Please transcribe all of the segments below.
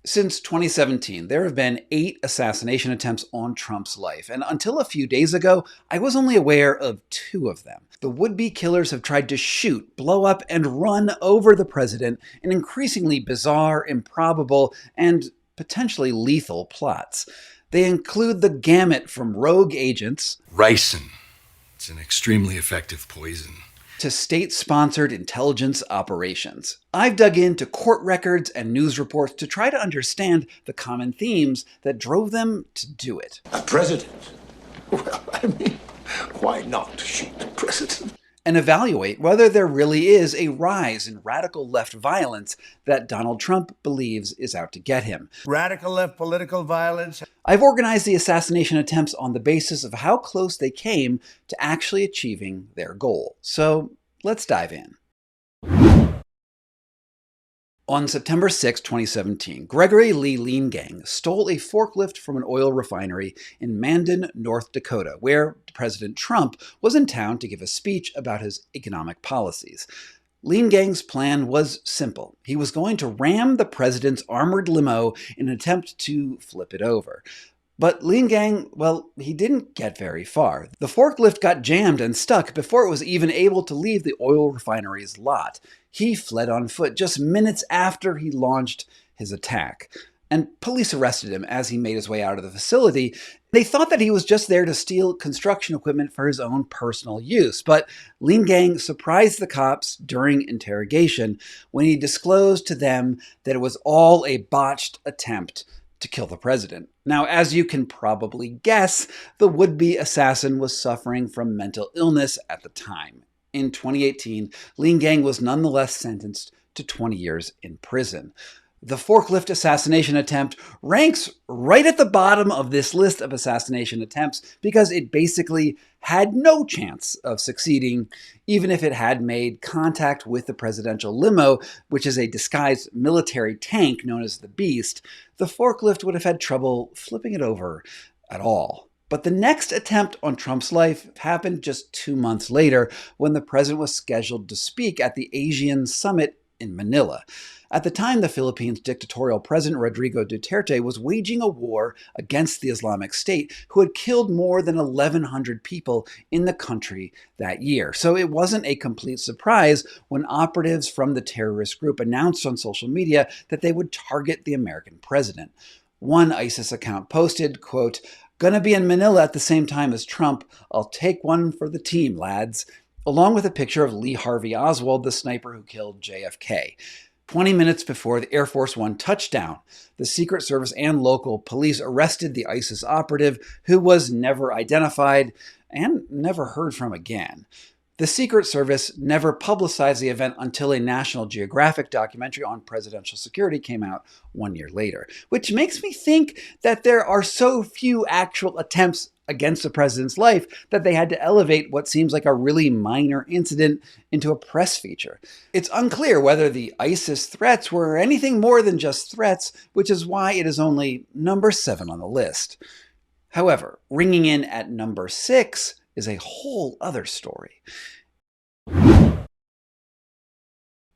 Since 2017, there have been 8 assassination attempts on Trump's life, and until a few days ago, I was only aware of 2 of them. The would-be killers have tried to shoot, blow up, and run over the president in increasingly bizarre, improbable, and potentially lethal plots. They include the gamut from rogue agents, ricin. It's an extremely effective poison, to state-sponsored intelligence operations. I've dug into court records and news reports to try to understand the common themes that drove them to do it. A president? Well, I mean, why not shoot the president? And evaluate whether there really is a rise in radical left violence that Donald Trump believes is out to get him. Radical left political violence. I've organized the assassination attempts on the basis of how close they came to actually achieving their goal. So let's dive in. On September 6, 2017, Gregory Lee Lean Gang stole a forklift from an oil refinery in Mandan, North Dakota, where President Trump was in town to give a speech about his economic policies. Lean Gang's plan was simple. He was going to ram the president's armored limo in an attempt to flip it over. But Lean Gang, well, he didn't get very far. The forklift got jammed and stuck before it was even able to leave the oil refinery's lot. He fled on foot just minutes after he launched his attack. And police arrested him as he made his way out of the facility. They thought that he was just there to steal construction equipment for his own personal use. But Lean Gang surprised the cops during interrogation when he disclosed to them that it was all a botched attempt to kill the president. Now, as you can probably guess, the would-be assassin was suffering from mental illness at the time. In 2018, Lean Gang was nonetheless sentenced to 20 years in prison. The forklift assassination attempt ranks right at the bottom of this list of assassination attempts because it basically had no chance of succeeding, even if it had made contact with the presidential limo, which is a disguised military tank known as the Beast. The forklift would have had trouble flipping it over at all. But the next attempt on Trump's life happened just 2 months later when the president was scheduled to speak at the Asian Summit in Manila. At the time, the Philippines' dictatorial president Rodrigo Duterte was waging a war against the Islamic State, who had killed more than 1,100 people in the country that year. So it wasn't a complete surprise when operatives from the terrorist group announced on social media that they would target the American president. One ISIS account posted, quote, "Gonna be in Manila at the same time as Trump. I'll take one for the team, lads," along with a picture of Lee Harvey Oswald, the sniper who killed JFK. 20 minutes before the Air Force One touchdown, the Secret Service and local police arrested the ISIS operative, who was never identified and never heard from again. The Secret Service never publicized the event until a National Geographic documentary on presidential security came out 1 year later, which makes me think that there are so few actual attempts against the president's life that they had to elevate what seems like a really minor incident into a press feature. It's unclear whether the ISIS threats were anything more than just threats, which is why it is only number 7 on the list. However, ringing in at number 6 is a whole other story.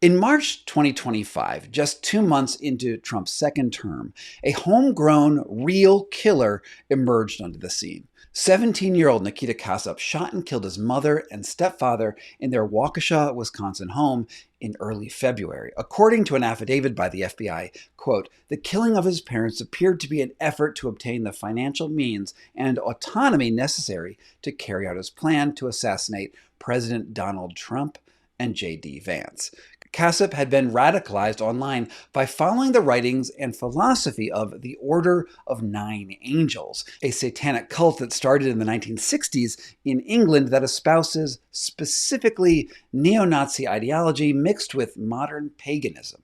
In March 2025, just 2 months into Trump's second term, a homegrown, real killer emerged onto the scene. 17-year-old Nikita Kassup shot and killed his mother and stepfather in their Waukesha, Wisconsin home in early February. According to an affidavit by the FBI, quote, "The killing of his parents appeared to be an effort to obtain the financial means and autonomy necessary to carry out his plan to assassinate President Donald Trump and J.D. Vance." Kassup had been radicalized online by following the writings and philosophy of the Order of Nine Angels, a satanic cult that started in the 1960s in England that espouses specifically neo-Nazi ideology mixed with modern paganism.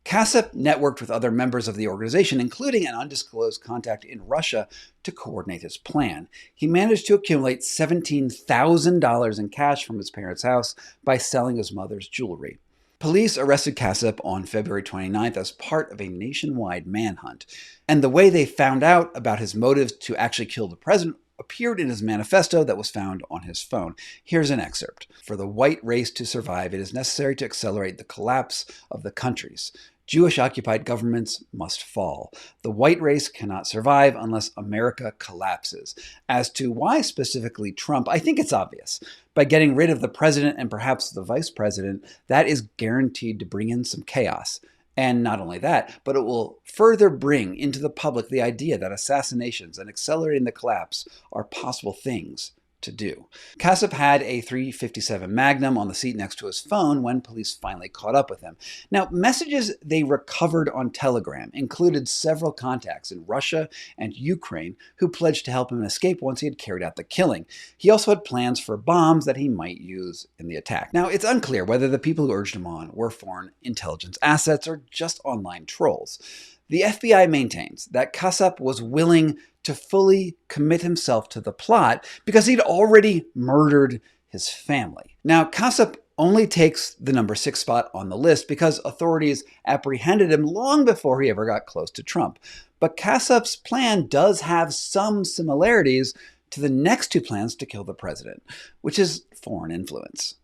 Kassup networked with other members of the organization, including an undisclosed contact in Russia, to coordinate his plan. He managed to accumulate $17,000 in cash from his parents' house by selling his mother's jewelry. Police arrested Kassup on February 29th as part of a nationwide manhunt. And the way they found out about his motives to actually kill the president appeared in his manifesto that was found on his phone. Here's an excerpt. "For the white race to survive, it is necessary to accelerate the collapse of the countries. Jewish-occupied governments must fall. The white race cannot survive unless America collapses. As to why specifically Trump, I think it's obvious. By getting rid of the president and perhaps the vice president, that is guaranteed to bring in some chaos. And not only that, but it will further bring into the public the idea that assassinations and accelerating the collapse are possible things to do. Kassab had a .357 Magnum on the seat next to his phone when police finally caught up with him. Now, messages they recovered on Telegram included several contacts in Russia and Ukraine who pledged to help him escape once he had carried out the killing. He also had plans for bombs that he might use in the attack. Now, it's unclear whether the people who urged him on were foreign intelligence assets or just online trolls. The FBI maintains that Kassab was willing to fully commit himself to the plot because he'd already murdered his family. Now, Kassab only takes the number 6 spot on the list because authorities apprehended him long before he ever got close to Trump. But Kassab's plan does have some similarities to the next 2 plans to kill the president, which is foreign influence.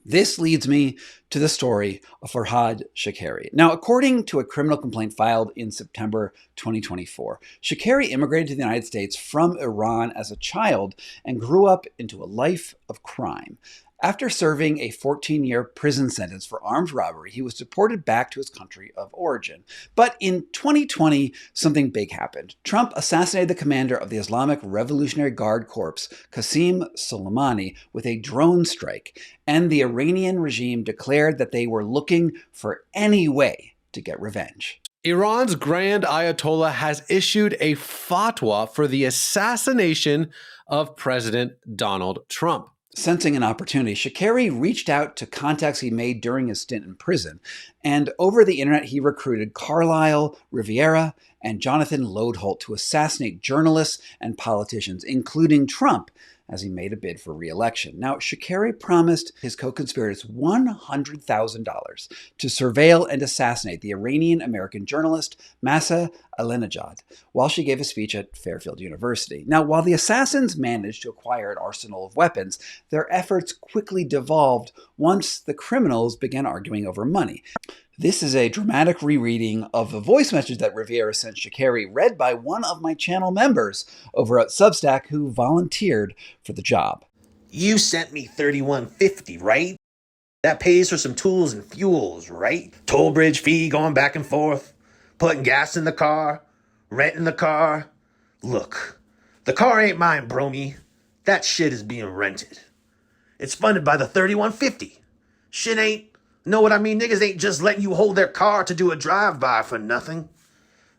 This leads me to the story of Farhad Shakeri. Now, according to a criminal complaint filed in September 2024, Shakeri immigrated to the United States from Iran as a child and grew up into a life of crime. After serving a 14-year prison sentence for armed robbery, he was deported back to his country of origin. But in 2020, something big happened. Trump assassinated the commander of the Islamic Revolutionary Guard Corps, Qasem Soleimani, with a drone strike, and the Iranian regime declared that they were looking for any way to get revenge. Iran's Grand Ayatollah has issued a fatwa for the assassination of President Donald Trump. Sensing an opportunity, Shakeri reached out to contacts he made during his stint in prison, and over the internet he recruited Carlyle Rivera and Jonathan Lodeholt to assassinate journalists and politicians, including Trump, as he made a bid for re-election. Now, Shakeri promised his co-conspirators $100,000 to surveil and assassinate the Iranian-American journalist Mahsa Ahmadinejad while she gave a speech at Fairfield University. Now, while the assassins managed to acquire an arsenal of weapons, their efforts quickly devolved once the criminals began arguing over money. This is a dramatic rereading of a voice message that Rivera sent Shakeri, read by one of my channel members over at Substack who volunteered for the job. You sent me $31.50, right? That pays for some tools and fuels, right? Toll bridge fee going back and forth, putting gas in the car, renting the car. Look, the car ain't mine, bromie. That shit is being rented. It's funded by the $31.50. Shit ain't. Know what I mean? Niggas ain't just letting you hold their car to do a drive-by for nothing.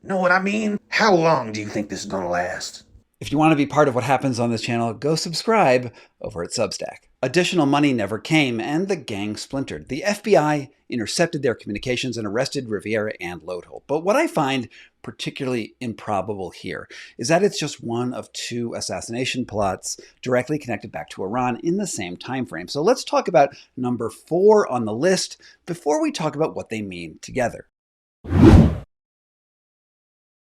Know what I mean? How long do you think this is gonna last? If you want to be part of what happens on this channel, go subscribe over at Substack. Additional money never came, and the gang splintered. The FBI intercepted their communications and arrested Rivera and Lodeholt. But what I find particularly improbable here is that it's just one of 2 assassination plots directly connected back to Iran in the same time frame. So let's talk about number 4 on the list before we talk about what they mean together.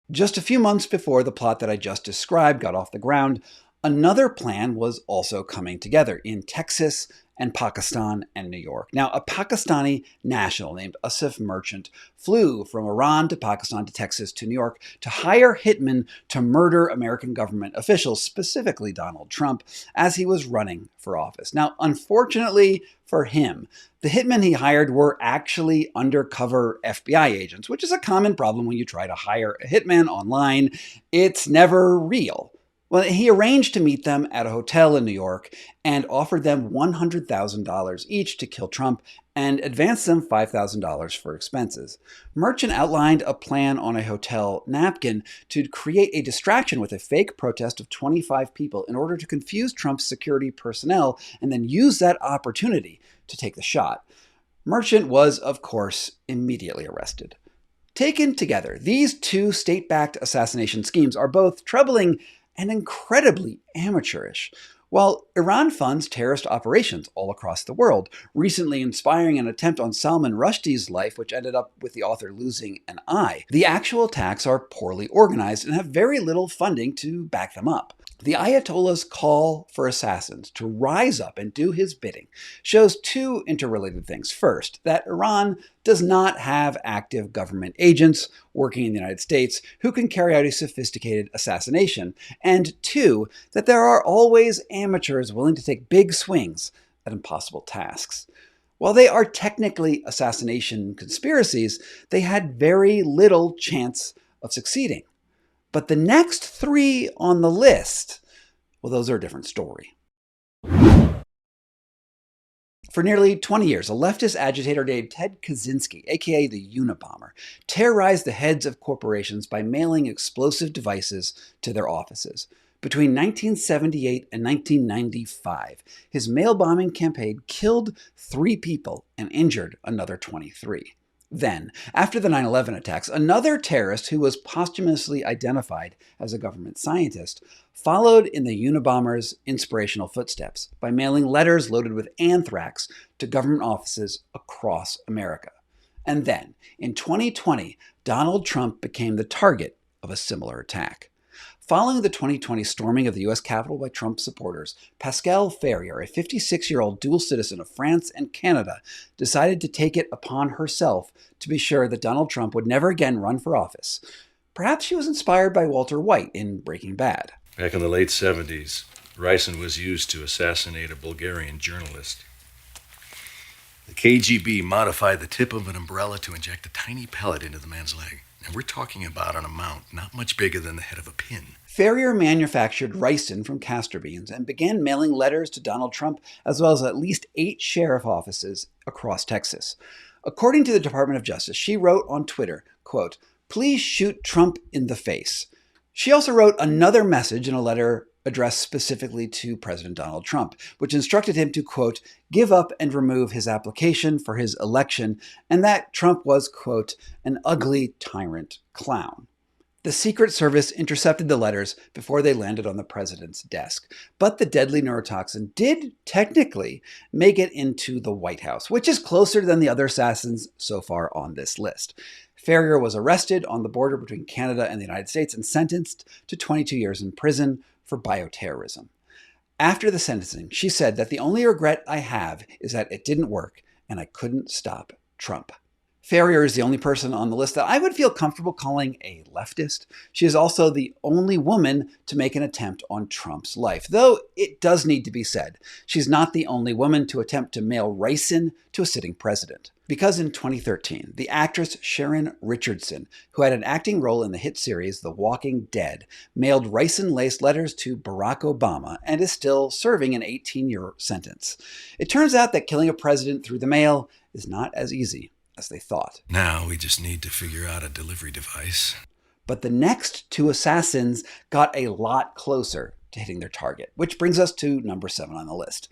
Just a few months before the plot that I just described got off the ground, another plan was also coming together in Texas and Pakistan and New York. Now, a Pakistani national named Asif Merchant flew from Iran to Pakistan to Texas to New York to hire hitmen to murder American government officials, specifically Donald Trump, as he was running for office. Now, unfortunately for him, the hitmen he hired were actually undercover FBI agents, which is a common problem when you try to hire a hitman online. It's never real. Well, he arranged to meet them at a hotel in New York and offered them $100,000 each to kill Trump and advanced them $5,000 for expenses. Merchant outlined a plan on a hotel napkin to create a distraction with a fake protest of 25 people in order to confuse Trump's security personnel and then use that opportunity to take the shot. Merchant was, of course, immediately arrested. Taken together, these 2 state-backed assassination schemes are both troubling and incredibly amateurish. While Iran funds terrorist operations all across the world, recently inspiring an attempt on Salman Rushdie's life, which ended up with the author losing an eye, the actual attacks are poorly organized and have very little funding to back them up. The Ayatollah's call for assassins to rise up and do his bidding shows two interrelated things. First, that Iran does not have active government agents working in the United States who can carry out a sophisticated assassination. And two, that there are always amateurs willing to take big swings at impossible tasks. While they are technically assassination conspiracies, they had very little chance of succeeding. But the next three on the list, well, those are a different story. For nearly 20 years, a leftist agitator named Ted Kaczynski, aka the Unabomber, terrorized the heads of corporations by mailing explosive devices to their offices. Between 1978 and 1995, his mail bombing campaign killed 3 people and injured another 23. Then, after the 9/11 attacks, another terrorist who was posthumously identified as a government scientist followed in the Unabomber's inspirational footsteps by mailing letters loaded with anthrax to government offices across America. And then, in 2020, Donald Trump became the target of a similar attack. Following the 2020 storming of the U.S. Capitol by Trump supporters, Pascal Ferrier, a 56-year-old dual citizen of France and Canada, decided to take it upon herself to be sure that Donald Trump would never again run for office. Perhaps she was inspired by Walter White in Breaking Bad. Back in the late 70s, ricin was used to assassinate a Bulgarian journalist. The KGB modified the tip of an umbrella to inject a tiny pellet into the man's leg. And we're talking about an amount not much bigger than the head of a pin. Ferrier manufactured ricin from castor beans and began mailing letters to Donald Trump, as well as at least 8 sheriff offices across Texas. According to the Department of Justice, she wrote on Twitter, quote, "Please shoot Trump in the face." She also wrote another message in a letter addressed specifically to President Donald Trump, which instructed him to, quote, "give up and remove his application for his election," and that Trump was, quote, "an ugly tyrant clown." The Secret Service intercepted the letters before they landed on the president's desk, but the deadly neurotoxin did technically make it into the White House, which is closer than the other assassins so far on this list. Ferrier was arrested on the border between Canada and the United States and sentenced to 22 years in prison for bioterrorism. After the sentencing, she said that the only regret I have is that it didn't work and I couldn't stop Trump. Ferrier is the only person on the list that I would feel comfortable calling a leftist. She is also the only woman to make an attempt on Trump's life, though it does need to be said, she's not the only woman to attempt to mail ricin to a sitting president. Because in 2013, the actress Sharon Richardson, who had an acting role in the hit series The Walking Dead, mailed ricin-laced letters to Barack Obama and is still serving an 18-year sentence. It turns out that killing a president through the mail is not as easy as they thought. Now we just need to figure out a delivery device. But the next 2 assassins got a lot closer to hitting their target, which brings us to number 7 on the list.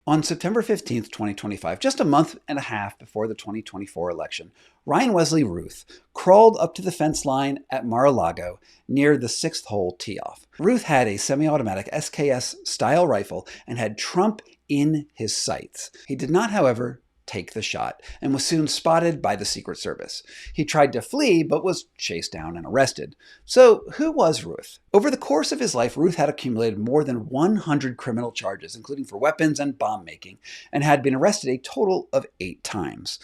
On September 15th, 2025, just a month and a half before the 2024 election, Ryan Wesley Ruth crawled up to the fence line at Mar-a-Lago near the 6th hole tee-off. Ruth had a semi-automatic SKS-style rifle and had Trump in his sights. He did not, however, take the shot and was soon spotted by the Secret Service. He tried to flee but was chased down and arrested. So who was Ruth? Over the course of his life, Ruth had accumulated more than 100 criminal charges, including for weapons and bomb making, and had been arrested a total of 8 times.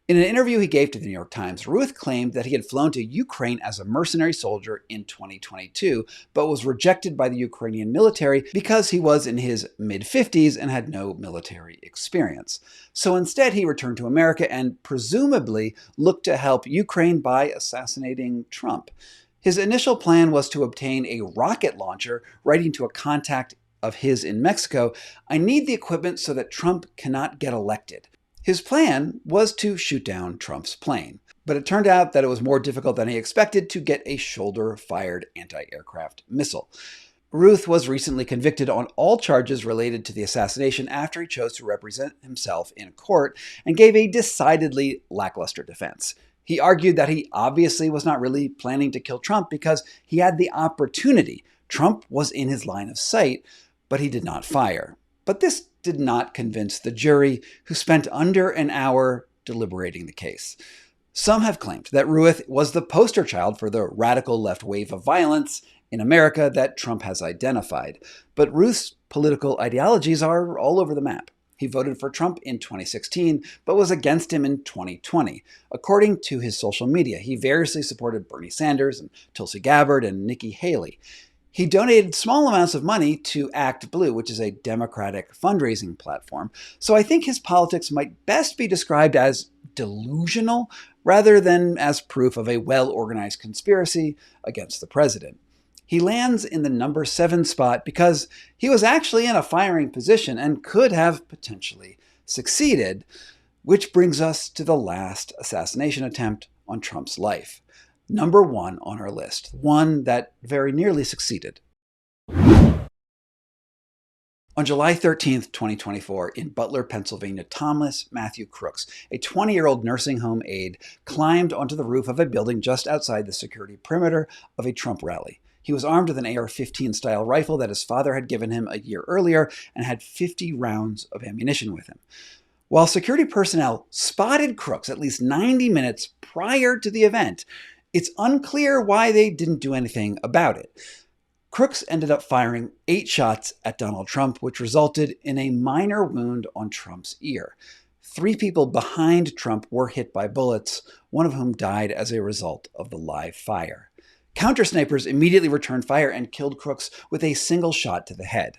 In an interview he gave to the New York Times, Ruth claimed that he had flown to Ukraine as a mercenary soldier in 2022, but was rejected by the Ukrainian military because he was in his mid-50s and had no military experience. So instead, he returned to America and presumably looked to help Ukraine by assassinating Trump. His initial plan was to obtain a rocket launcher, writing to a contact of his in Mexico, "I need the equipment so that Trump cannot get elected." His plan was to shoot down Trump's plane, but it turned out that it was more difficult than he expected to get a shoulder-fired anti-aircraft missile. Ruth was recently convicted on all charges related to the assassination after he chose to represent himself in court and gave a decidedly lackluster defense. He argued that he obviously was not really planning to kill Trump because he had the opportunity. Trump was in his line of sight, but he did not fire. But this did not convince the jury, who spent under an hour deliberating the case. Some have claimed that Ruth was the poster child for the radical left wave of violence in America that Trump has identified. But Ruth's political ideologies are all over the map. He voted for Trump in 2016, but was against him in 2020. According to his social media, he variously supported Bernie Sanders and Tulsi Gabbard and Nikki Haley. He donated small amounts of money to Act Blue, which is a Democratic fundraising platform. So I think his politics might best be described as delusional rather than as proof of a well-organized conspiracy against the president. He lands in the number 7 spot because he was actually in a firing position and could have potentially succeeded, which brings us to the last assassination attempt on Trump's life. Number 1 on our list, one that very nearly succeeded. On July 13th, 2024, in Butler, Pennsylvania, Thomas Matthew Crooks, a 20-year-old nursing home aide, climbed onto the roof of a building just outside the security perimeter of a Trump rally. He was armed with an AR-15 style rifle that his father had given him a year earlier and had 50 rounds of ammunition with him. While security personnel spotted Crooks at least 90 minutes prior to the event, it's unclear why they didn't do anything about it. Crooks ended up firing 8 shots at Donald Trump, which resulted in a minor wound on Trump's ear. 3 people behind Trump were hit by bullets, one of whom died as a result of the live fire. Counter-snipers immediately returned fire and killed Crooks with a single shot to the head.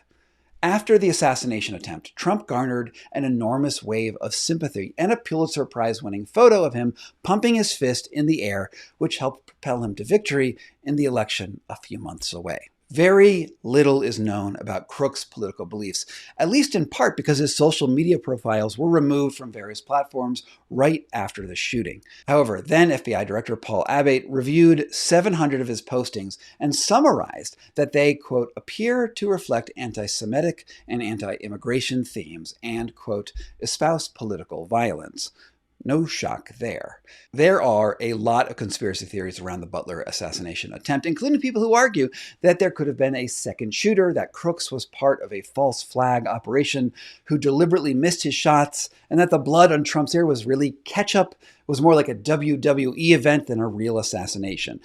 After the assassination attempt, Trump garnered an enormous wave of sympathy and a Pulitzer Prize-winning photo of him pumping his fist in the air, which helped propel him to victory in the election a few months away. Very little is known about Crooks' political beliefs, at least in part because his social media profiles were removed from various platforms right after the shooting. However, then FBI Director Paul Abbate reviewed 700 of his postings and summarized that they, quote, appear to reflect anti-Semitic and anti-immigration themes and, quote, espouse political violence. No shock there. There are a lot of conspiracy theories around the Butler assassination attempt, including people who argue that there could have been a second shooter, that Crooks was part of a false flag operation who deliberately missed his shots, and that the blood on Trump's ear was really ketchup, was more like a WWE event than a real assassination.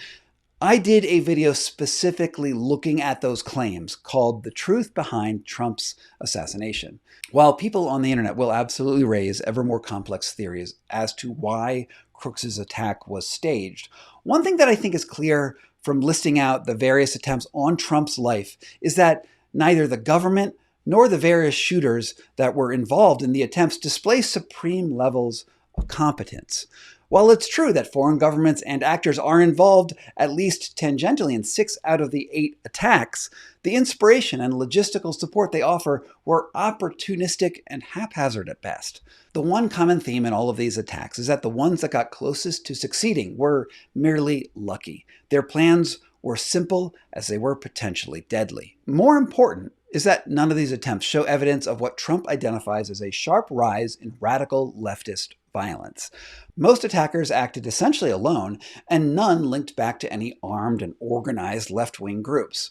I did a video specifically looking at those claims called The Truth Behind Trump's Assassination. While people on the internet will absolutely raise ever more complex theories as to why Crooks' attack was staged, one thing that I think is clear from listing out the various attempts on Trump's life is that neither the government nor the various shooters that were involved in the attempts display supreme levels of competence. While it's true that foreign governments and actors are involved at least tangentially in 6 out of the 8 attacks, the inspiration and logistical support they offer were opportunistic and haphazard at best. The one common theme in all of these attacks is that the ones that got closest to succeeding were merely lucky. Their plans were simple as they were potentially deadly. More important is that none of these attempts show evidence of what Trump identifies as a sharp rise in radical leftist violence. Most attackers acted essentially alone, and none linked back to any armed and organized left-wing groups.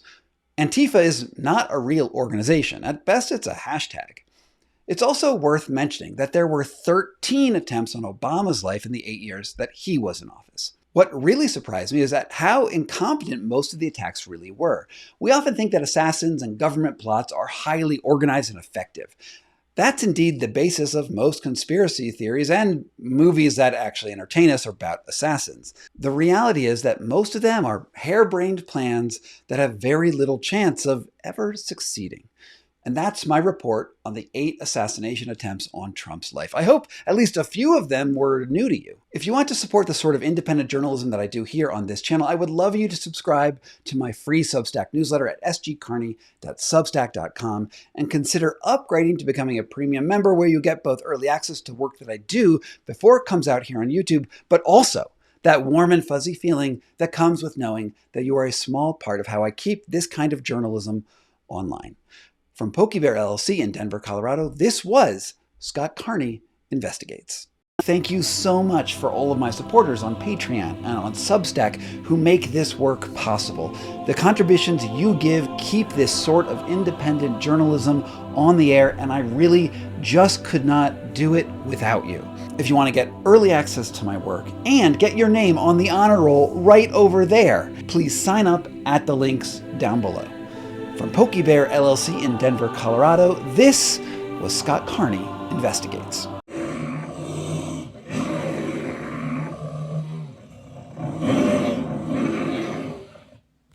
Antifa is not a real organization. At best, it's a hashtag. It's also worth mentioning that there were 13 attempts on Obama's life in the 8 years that he was in office. What really surprised me is that how incompetent most of the attacks really were. We often think that assassins and government plots are highly organized and effective. That's indeed the basis of most conspiracy theories and movies that actually entertain us about assassins. The reality is that most of them are harebrained plans that have very little chance of ever succeeding. And that's my report on the 8 assassination attempts on Trump's life. I hope at least a few of them were new to you. If you want to support the sort of independent journalism that I do here on this channel, I would love you to subscribe to my free Substack newsletter at sgcarney.substack.com and consider upgrading to becoming a premium member where you get both early access to work that I do before it comes out here on YouTube, but also that warm and fuzzy feeling that comes with knowing that you are a small part of how I keep this kind of journalism online. From PokeyBear LLC in Denver, Colorado, this was Scott Carney Investigates. Thank you so much for all of my supporters on Patreon and on Substack who make this work possible. The contributions you give keep this sort of independent journalism on the air, and I really just could not do it without you. If you want to get early access to my work and get your name on the honor roll right over there, please sign up at the links down below. From PokeyBear LLC in Denver, Colorado, this was Scott Carney Investigates.